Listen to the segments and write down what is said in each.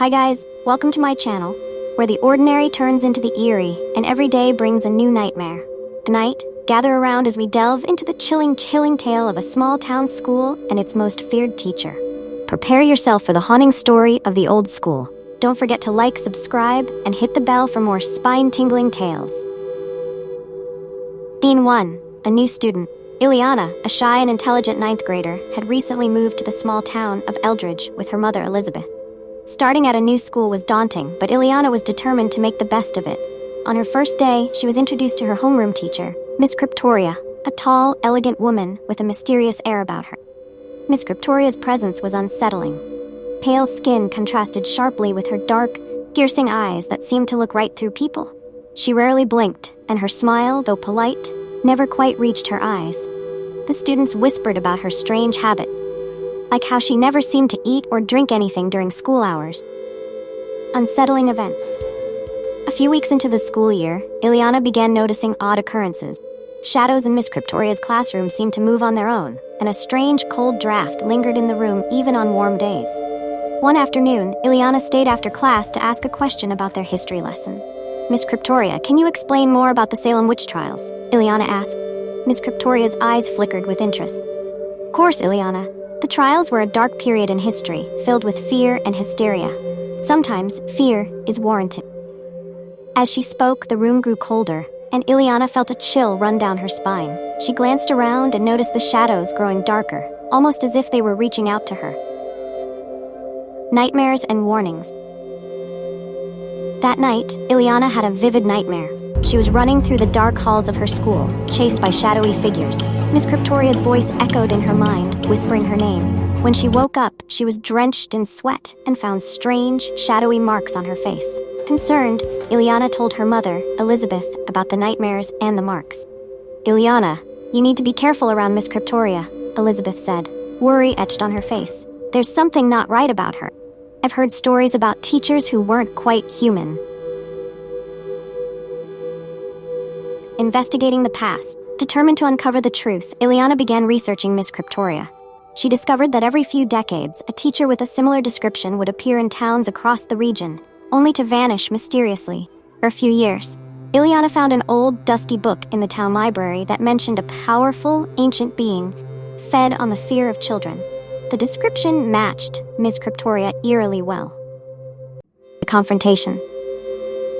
Hi guys, welcome to my channel, where the ordinary turns into the eerie and every day brings a new nightmare. Tonight, gather around as we delve into the chilling tale of a small town school and its most feared teacher. Prepare yourself for the haunting story of the old school. Don't forget to like, subscribe, and hit the bell for more spine-tingling tales. Scene 1. A new student. Ileana, a shy and intelligent 9th grader, had recently moved to the small town of Eldridge with her mother Elizabeth. Starting at a new school was daunting, but Ileana was determined to make the best of it. On her first day, she was introduced to her homeroom teacher, Miss Cryptoria, a tall, elegant woman with a mysterious air about her. Miss Cryptoria's presence was unsettling. Pale skin contrasted sharply with her dark, piercing eyes that seemed to look right through people. She rarely blinked, and her smile, though polite, never quite reached her eyes. The students whispered about her strange habits, like how she never seemed to eat or drink anything during school hours. Unsettling events. A few weeks into the school year, Ileana began noticing odd occurrences. Shadows in Miss Cryptoria's classroom seemed to move on their own, and a strange, cold draft lingered in the room even on warm days. One afternoon, Ileana stayed after class to ask a question about their history lesson. Miss Cryptoria, can you explain more about the Salem witch trials? Ileana asked. Miss Cryptoria's eyes flickered with interest. Of course, Ileana. The trials were a dark period in history, filled with fear and hysteria. Sometimes, fear is warranted. As she spoke, the room grew colder, and Ileana felt a chill run down her spine. She glanced around and noticed the shadows growing darker, almost as if they were reaching out to her. Nightmares and warnings. That night, Ileana had a vivid nightmare. She was running through the dark halls of her school, chased by shadowy figures. Miss Cryptoria's voice echoed in her mind, whispering her name. When she woke up, she was drenched in sweat and found strange, shadowy marks on her face. Concerned, Ileana told her mother, Elizabeth, about the nightmares and the marks. Ileana, you need to be careful around Miss Cryptoria, Elizabeth said. Worry etched on her face. There's something not right about her. I've heard stories about teachers who weren't quite human. Investigating the past. Determined to uncover the truth, Ileana began researching Miss Cryptoria. She discovered that every few decades, a teacher with a similar description would appear in towns across the region, only to vanish mysteriously. For a few years, Ileana found an old, dusty book in the town library that mentioned a powerful, ancient being fed on the fear of children. The description matched Miss Cryptoria eerily well. The confrontation.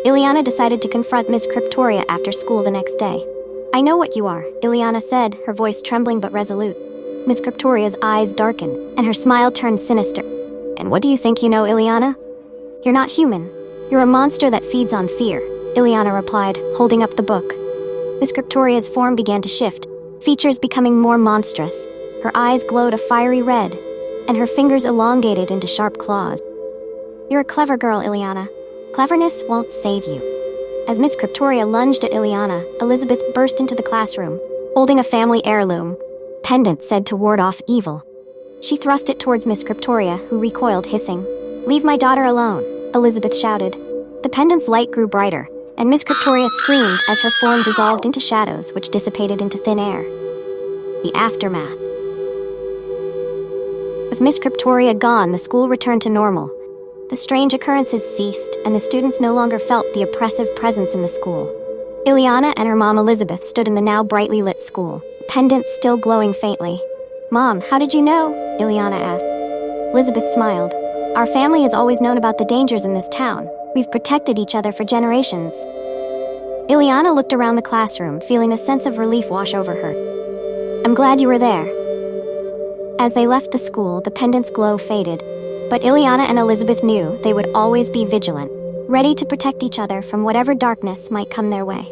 Ileana decided to confront Miss Cryptoria after school the next day. I know what you are, Ileana said, her voice trembling but resolute. Miss Cryptoria's eyes darkened, and her smile turned sinister. And what do you think you know, Ileana? You're not human. You're a monster that feeds on fear, Ileana replied, holding up the book. Miss Cryptoria's form began to shift, features becoming more monstrous. Her eyes glowed a fiery red, and her fingers elongated into sharp claws. You're a clever girl, Ileana. Cleverness won't save you. As Miss Cryptoria lunged at Ileana, Elizabeth burst into the classroom, holding a family heirloom pendant said to ward off evil. She thrust it towards Miss Cryptoria, who recoiled, hissing. Leave my daughter alone, Elizabeth shouted. The pendant's light grew brighter, and Miss Cryptoria screamed as her form dissolved into shadows which dissipated into thin air. The aftermath. With Miss Cryptoria gone, the school returned to normal. The strange occurrences ceased, and the students no longer felt the oppressive presence in the school. Ileana and her mom Elizabeth stood in the now brightly lit school, pendants still glowing faintly. Mom, how did you know? Ileana asked. Elizabeth smiled. Our family has always known about the dangers in this town. We've protected each other for generations. Ileana looked around the classroom, feeling a sense of relief wash over her. I'm glad you were there. As they left the school, the pendant's glow faded. But Ileana and Elizabeth knew they would always be vigilant, ready to protect each other from whatever darkness might come their way.